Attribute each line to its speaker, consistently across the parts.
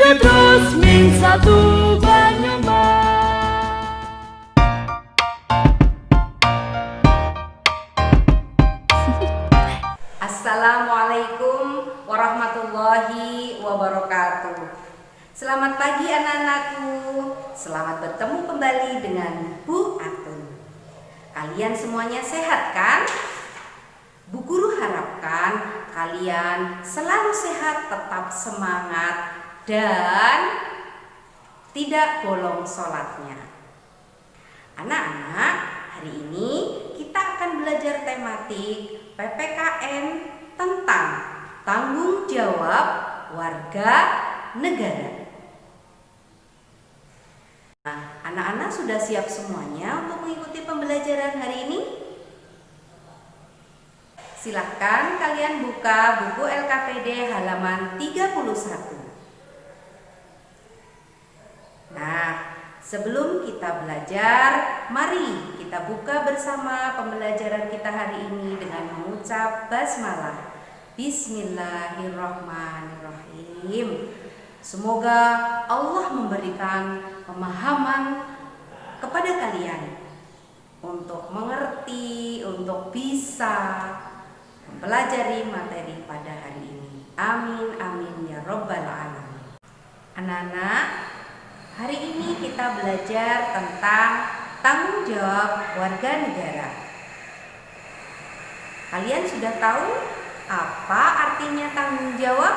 Speaker 1: Tiga terus min satu Banyumas.
Speaker 2: Assalamualaikum warahmatullahi wabarakatuh. Selamat pagi anak-anakku. Selamat bertemu kembali dengan Bu Atun. Kalian semuanya sehat kan? Bu Guru harapkan kalian selalu sehat, tetap semangat, dan tidak bolong sholatnya. Anak-anak, hari ini kita akan belajar tematik PPKN tentang tanggung jawab warga negara. Nah, anak-anak sudah siap semuanya untuk mengikuti pembelajaran hari ini? Silahkan kalian buka buku LKPD halaman 31. Nah, sebelum kita belajar, mari kita buka bersama pembelajaran kita hari ini dengan mengucap basmalah. Bismillahirrahmanirrahim. Semoga Allah memberikan pemahaman kepada kalian untuk mengerti, untuk bisa mempelajari materi pada hari ini. Amin, amin ya robbal alamin. Anak-anak, hari ini kita belajar tentang tanggung jawab warga negara. Kalian sudah tahu apa artinya tanggung jawab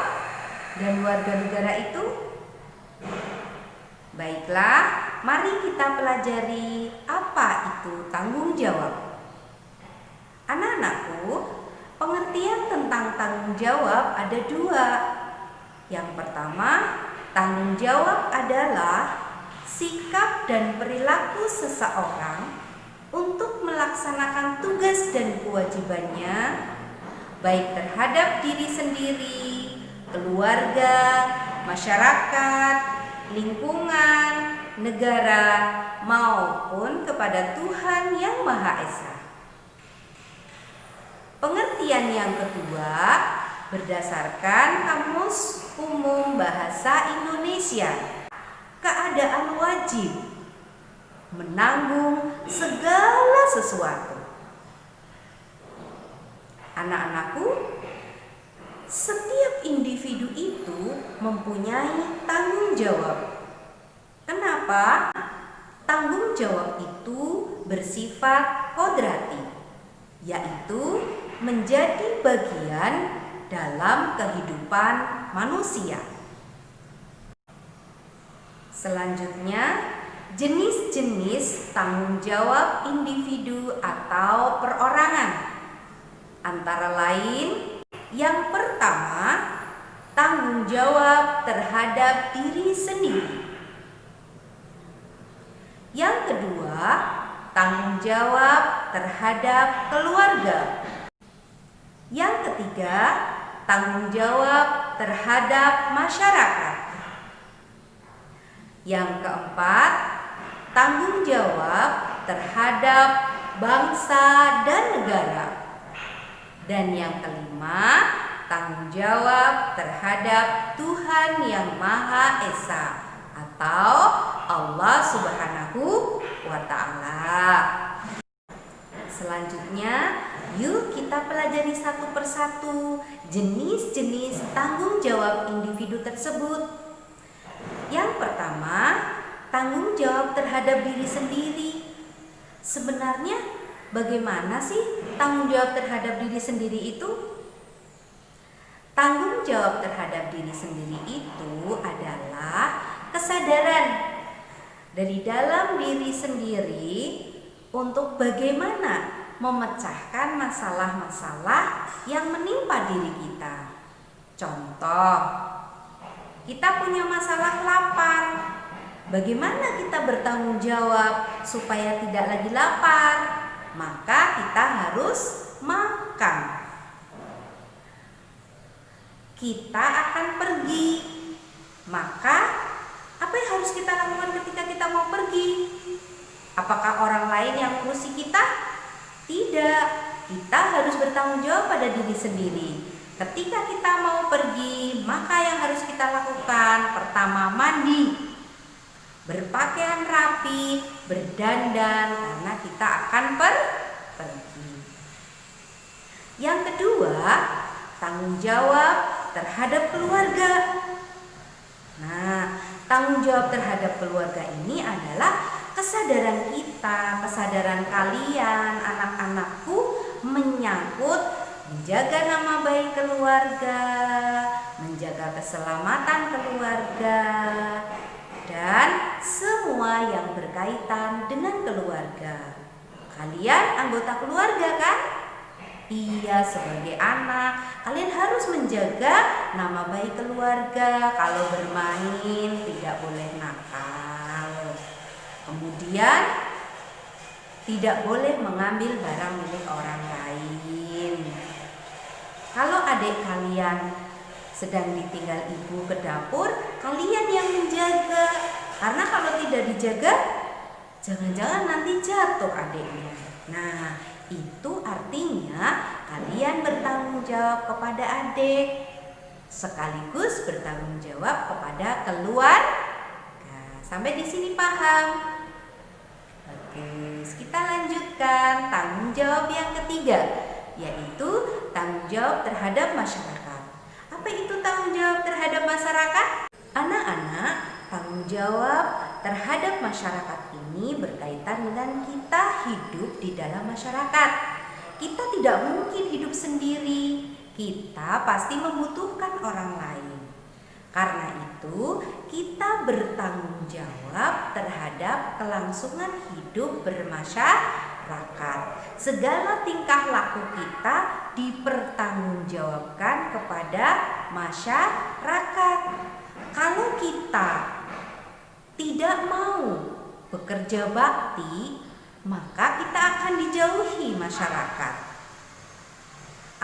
Speaker 2: dan warga negara itu? Baiklah, mari kita pelajari apa itu tanggung jawab. Anak-anakku, pengertian tentang tanggung jawab ada dua. Yang pertama, tanggung jawab adalah sikap dan perilaku seseorang untuk melaksanakan tugas dan kewajibannya, baik terhadap diri sendiri, keluarga, masyarakat, lingkungan, negara, maupun kepada Tuhan Yang Maha Esa. Pengertian yang kedua berdasarkan Kamus Umum Bahasa Indonesia, keadaan wajib menanggung segala sesuatu. Anak-anakku, setiap individu itu mempunyai tanggung jawab. Kenapa? Tanggung jawab itu bersifat kodrati, yaitu menjadi bagian dalam kehidupan manusia. Selanjutnya, jenis-jenis tanggung jawab individu atau perorangan. Antara lain, yang pertama, tanggung jawab terhadap diri sendiri. Yang kedua, tanggung jawab terhadap keluarga. Yang ketiga, tanggung jawab terhadap masyarakat. Yang keempat, tanggung jawab terhadap bangsa dan negara. Dan yang kelima, tanggung jawab terhadap Tuhan Yang Maha Esa atau Allah Subhanahu wa Ta'ala. Selanjutnya, yuk kita pelajari satu persatu jenis-jenis tanggung jawab individu tersebut. Yang pertama, tanggung jawab terhadap diri sendiri. Sebenarnya bagaimana sih tanggung jawab terhadap diri sendiri itu? Tanggung jawab terhadap diri sendiri itu adalah kesadaran dari dalam diri sendiri untuk bagaimana memecahkan masalah-masalah yang menimpa diri kita. Contoh, kita punya masalah lapar. Bagaimana kita bertanggung jawab supaya tidak lagi lapar? Maka kita harus makan. Kita akan pergi. Maka apa yang harus kita lakukan ketika kita mau pergi? Apakah orang lain yang ngurusi kita? Tidak. Kita harus bertanggung jawab pada diri sendiri. Ketika kita mau pergi, maka yang harus kita lakukan pertama mandi, berpakaian rapi, berdandan karena kita akan pergi. Yang kedua, tanggung jawab terhadap keluarga. Nah, tanggung jawab terhadap keluarga ini adalah kesadaran kita, kesadaran kalian, anak-anakku menyangkut menjaga nama baik keluarga, menjaga keselamatan keluarga, dan semua yang berkaitan dengan keluarga. Kalian anggota keluarga kan? Iya, sebagai anak, kalian harus menjaga nama baik keluarga. Kalau bermain tidak boleh nakal. Kemudian tidak boleh mengambil barang milik orang lain. Kalau adik kalian sedang ditinggal ibu ke dapur, kalian yang menjaga. Karena kalau tidak dijaga, jangan-jangan nanti jatuh adiknya. Nah, itu artinya kalian bertanggung jawab kepada adik, sekaligus bertanggung jawab kepada keluarga. Sampai di sini paham? Oke, kita lanjutkan tanggung jawab yang ketiga, yaitu tanggung jawab terhadap masyarakat. Apa itu tanggung jawab terhadap masyarakat? Anak-anak, tanggung jawab terhadap masyarakat ini berkaitan dengan kita hidup di dalam masyarakat. Kita tidak mungkin hidup sendiri. Kita pasti membutuhkan orang lain. Karena itu, kita bertanggung jawab terhadap kelangsungan hidup bermasyarakat. Segala tingkah laku kita dipertanggungjawabkan kepada masyarakat. Kalau kita tidak mau bekerja bakti, maka kita akan dijauhi masyarakat.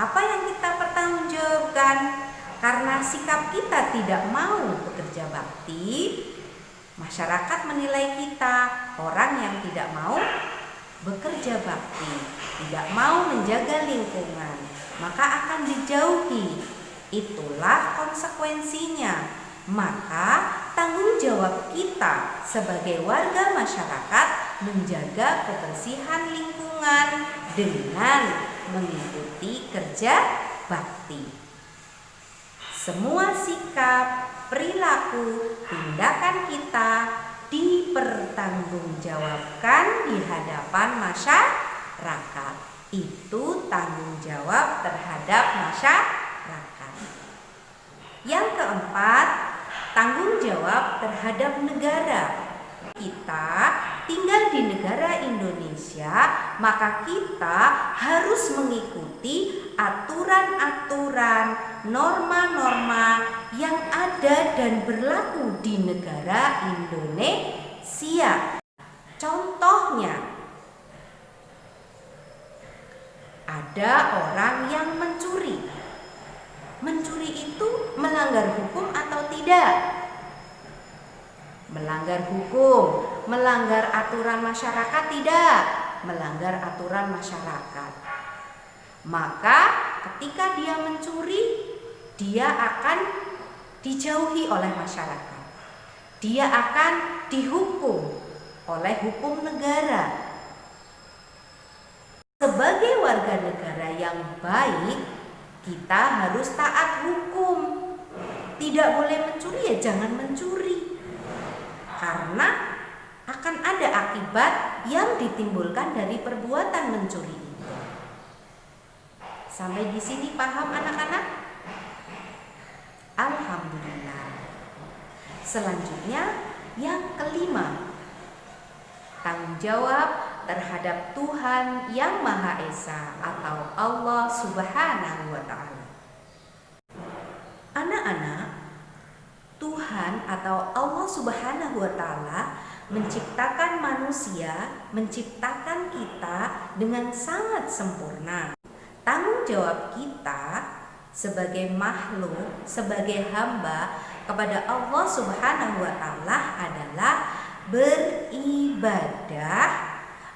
Speaker 2: Apa yang kita pertanggungjawabkan? Karena sikap kita tidak mau bekerja bakti, masyarakat menilai kita orang yang tidak mau bekerja bakti, tidak mau menjaga lingkungan, maka akan dijauhi. Itulah konsekuensinya. Maka tanggung jawab kita sebagai warga masyarakat menjaga kebersihan lingkungan dengan mengikuti kerja bakti. Semua sikap, perilaku, tindakan kita dipertanggungjawabkan di hadapan masyarakat. Itu tanggung jawab terhadap masyarakat. Yang keempat, tanggung jawab terhadap negara. Kita tinggal di negara Indonesia, maka kita harus mengikuti aturan-aturan, norma-norma yang ada dan berlaku di negara Indonesia. Contohnya, ada orang yang mencuri. Mencuri itu melanggar hukum atau tidak? Melanggar hukum, melanggar aturan masyarakat tidak? Melanggar aturan masyarakat. Maka ketika dia mencuri, dia akan dijauhi oleh masyarakat. Dia akan dihukum oleh hukum negara. Sebagai warga negara yang baik, kita harus taat hukum. Tidak boleh mencuri, ya jangan mencuri. Karena akan ada akibat yang ditimbulkan dari perbuatan mencuri itu. Sampai di sini paham anak-anak? Alhamdulillah. Selanjutnya yang kelima, tanggung jawab terhadap Tuhan Yang Maha Esa atau Allah Subhanahu wa Ta'ala. Anak-anak, Tuhan atau Allah Subhanahu wa Ta'ala menciptakan manusia, menciptakan kita dengan sangat sempurna. Tanggung jawab kita sebagai makhluk, sebagai hamba kepada Allah Subhanahu wa Ta'ala adalah beribadah,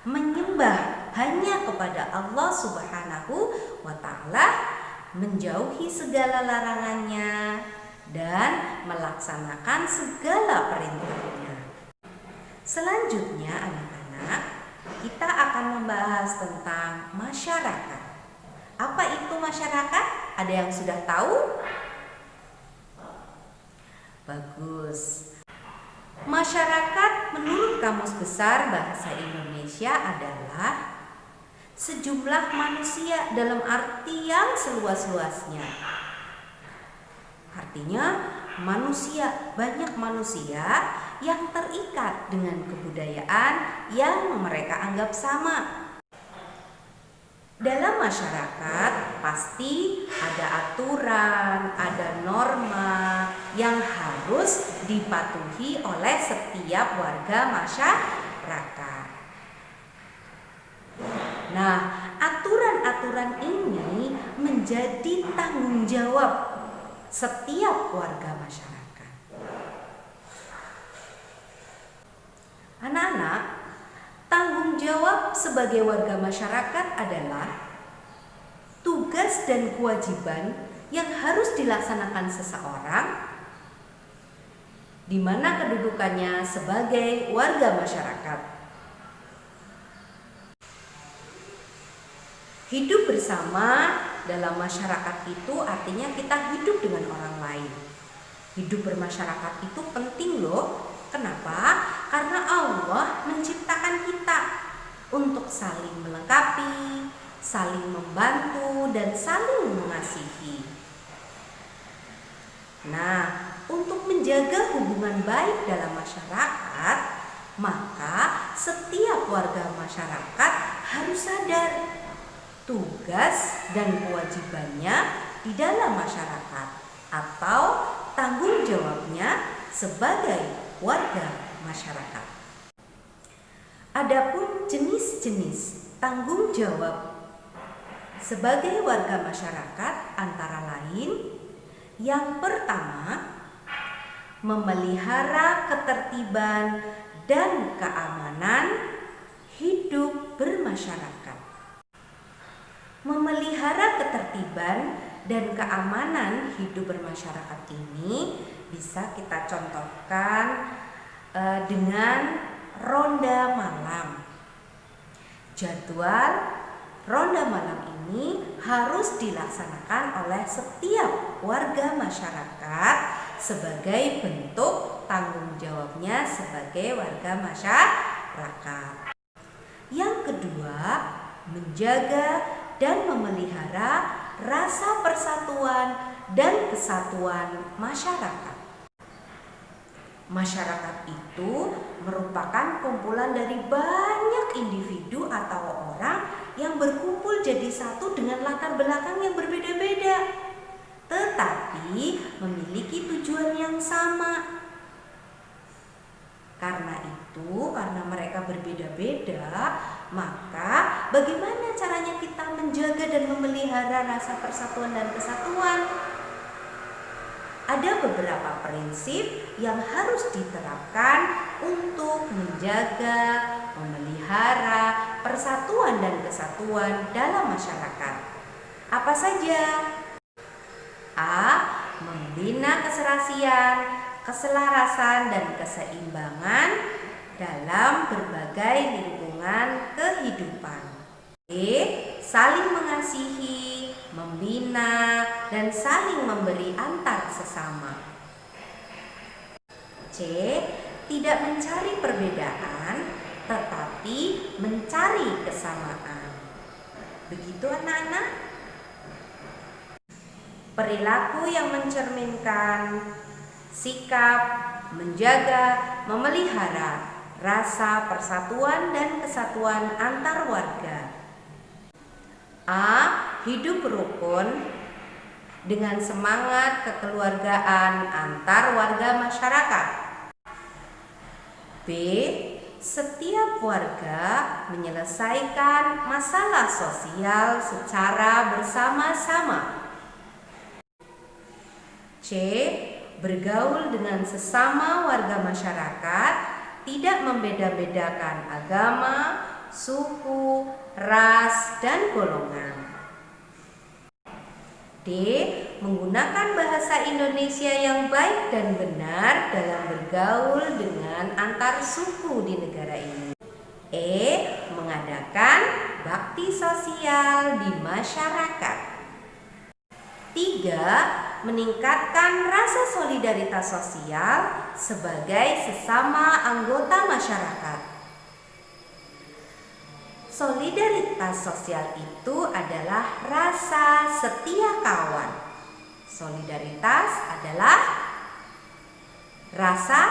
Speaker 2: menyembah hanya kepada Allah Subhanahu wa Ta'ala, menjauhi segala larangannya, dan melaksanakan segala perintahnya. Selanjutnya anak-anak, kita akan membahas tentang masyarakat. Apa itu masyarakat? Ada yang sudah tahu? Bagus. Masyarakat menurut Kamus Besar Bahasa Indonesia adalah sejumlah manusia dalam arti yang seluas-luasnya. Artinya manusia, banyak manusia yang terikat dengan kebudayaan yang mereka anggap sama. Dalam masyarakat pasti ada aturan, ada norma yang harus dipatuhi oleh setiap warga masyarakat. Nah, aturan-aturan ini menjadi tanggung jawab setiap warga masyarakat. Anak-anak, tanggung jawab sebagai warga masyarakat adalah tugas dan kewajiban yang harus dilaksanakan seseorang di mana kedudukannya sebagai warga masyarakat. Hidup bersama dalam masyarakat itu artinya kita hidup dengan orang lain. Hidup bermasyarakat itu penting loh. Kenapa? Karena Allah menciptakan kita untuk saling melengkapi, saling membantu, dan saling mengasihi. Nah, untuk menjaga hubungan baik dalam masyarakat, maka setiap warga masyarakat harus sadar tugas dan kewajibannya di dalam masyarakat atau tanggung jawabnya sebagai warga masyarakat. Adapun jenis-jenis tanggung jawab sebagai warga masyarakat antara lain, yang pertama, memelihara ketertiban dan keamanan hidup bermasyarakat. Memelihara ketertiban dan keamanan hidup bermasyarakat ini bisa kita contohkan dengan ronda malam. Jadwal ronda malam ini harus dilaksanakan oleh setiap warga masyarakat sebagai bentuk tanggung jawabnya sebagai warga masyarakat. Yang kedua, menjaga dan memelihara rasa persatuan dan kesatuan masyarakat. Masyarakat itu merupakan kumpulan dari banyak individu atau orang yang berkumpul jadi satu dengan latar belakang yang berbeda-beda, tetapi memiliki tujuan yang sama. Karena mereka berbeda-beda, maka bagaimana caranya kita menjaga dan memelihara rasa persatuan dan kesatuan? Ada beberapa prinsip yang harus diterapkan untuk menjaga, memelihara persatuan dan kesatuan dalam masyarakat. Apa saja? A. Membina keserasian, keselarasan, dan keseimbangan dalam berbagai lingkungan kehidupan. B. Saling mengasihi, membina, dan saling memberi antar sesama. C. Tidak mencari perbedaan, tetapi mencari kesamaan. Begitu anak-anak? Perilaku yang mencerminkan sikap menjaga, memelihara rasa persatuan dan kesatuan antar warga. A. Hidup rukun dengan semangat kekeluargaan antar warga masyarakat. B. Setiap warga menyelesaikan masalah sosial secara bersama-sama. C. Bergaul dengan sesama warga masyarakat, tidak membeda-bedakan agama, suku, ras, dan golongan. D. Menggunakan bahasa Indonesia yang baik dan benar dalam bergaul dengan antar suku di negara ini. E. Mengadakan bakti sosial di masyarakat. 3. Meningkatkan rasa solidaritas sosial sebagai sesama anggota masyarakat. Solidaritas sosial itu adalah rasa setia kawan. Solidaritas adalah rasa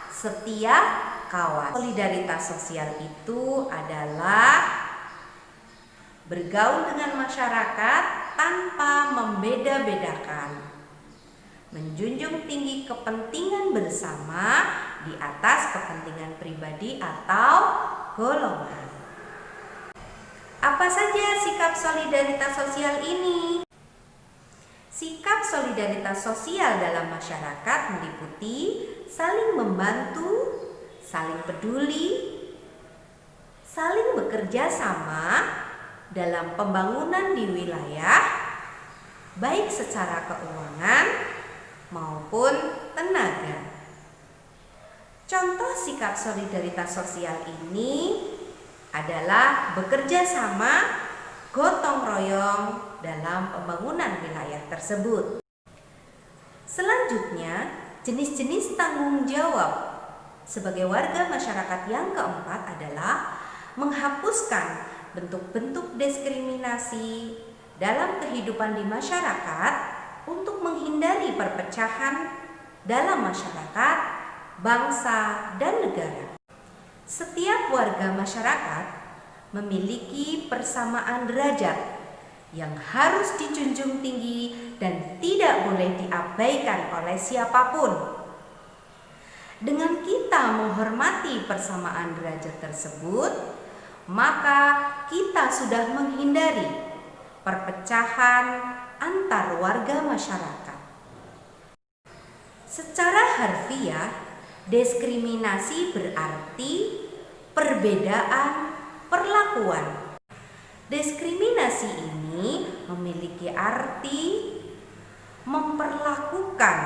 Speaker 2: setia kawan. Solidaritas sosial itu adalah bergaul dengan masyarakat tanpa membeda-bedakan, menjunjung tinggi kepentingan bersama di atas kepentingan pribadi atau golongan. Apa saja sikap solidaritas sosial ini? Sikap solidaritas sosial dalam masyarakat meliputi saling membantu, saling peduli, saling bekerja sama dalam pembangunan di wilayah, baik secara keuangan maupun tenaga. Contoh sikap solidaritas sosial ini adalah bekerja sama, gotong royong dalam pembangunan wilayah tersebut. Selanjutnya, jenis-jenis tanggung jawab sebagai warga masyarakat yang keempat adalah menghapuskan bentuk-bentuk diskriminasi dalam kehidupan di masyarakat untuk menghindari perpecahan dalam masyarakat, bangsa, dan negara. Setiap warga masyarakat memiliki persamaan derajat yang harus dijunjung tinggi dan tidak boleh diabaikan oleh siapapun. Dengan kita menghormati persamaan derajat tersebut, maka kita sudah menghindari perpecahan antar warga masyarakat. Secara harfiah, diskriminasi berarti perbedaan perlakuan. Diskriminasi ini memiliki arti memperlakukan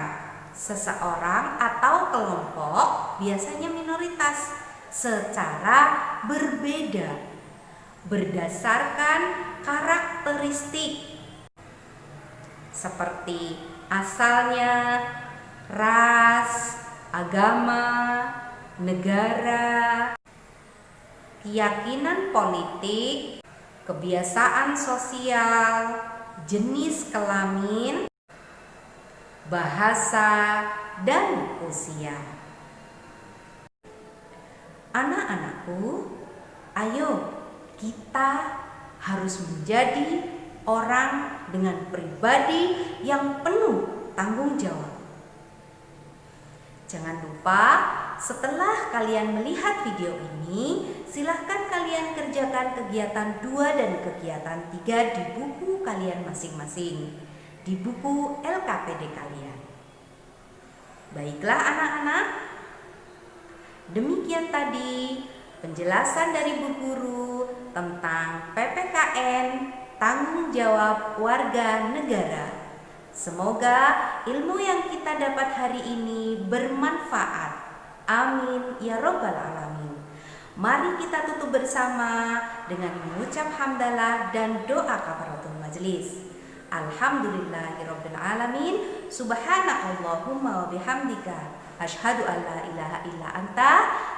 Speaker 2: seseorang atau kelompok, biasanya minoritas, secara berbeda berdasarkan karakteristik seperti asalnya, ras, agama, negara, keyakinan politik, kebiasaan sosial, jenis kelamin, bahasa, dan usia. Anak-anakku, ayo kita harus menjadi orang dengan pribadi yang penuh tanggung jawab. Jangan lupa, setelah kalian melihat video ini, silahkan kalian kerjakan kegiatan 2 dan kegiatan 3 di buku kalian masing-masing, di buku LKPD kalian. Baiklah anak-anak, demikian tadi penjelasan dari Bu Guru tentang PPKN, tanggung jawab warga negara. Semoga ilmu yang kita dapat hari ini bermanfaat. Amin ya robbal alamin. Mari kita tutup bersama dengan mengucap hamdalah dan doa kafaratul majlis. Alhamdulillahirabbil alamin. Subhanakallahumma wa bihamdika asyhadu an la ilaha illa anta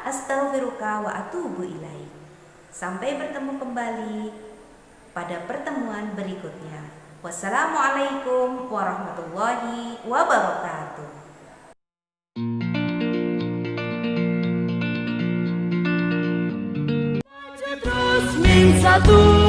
Speaker 2: astaghfiruka wa atubu ilaik. Sampai bertemu kembali pada pertemuan berikutnya. Wassalamualaikum warahmatullahi wabarakatuh.
Speaker 1: Terus min satu.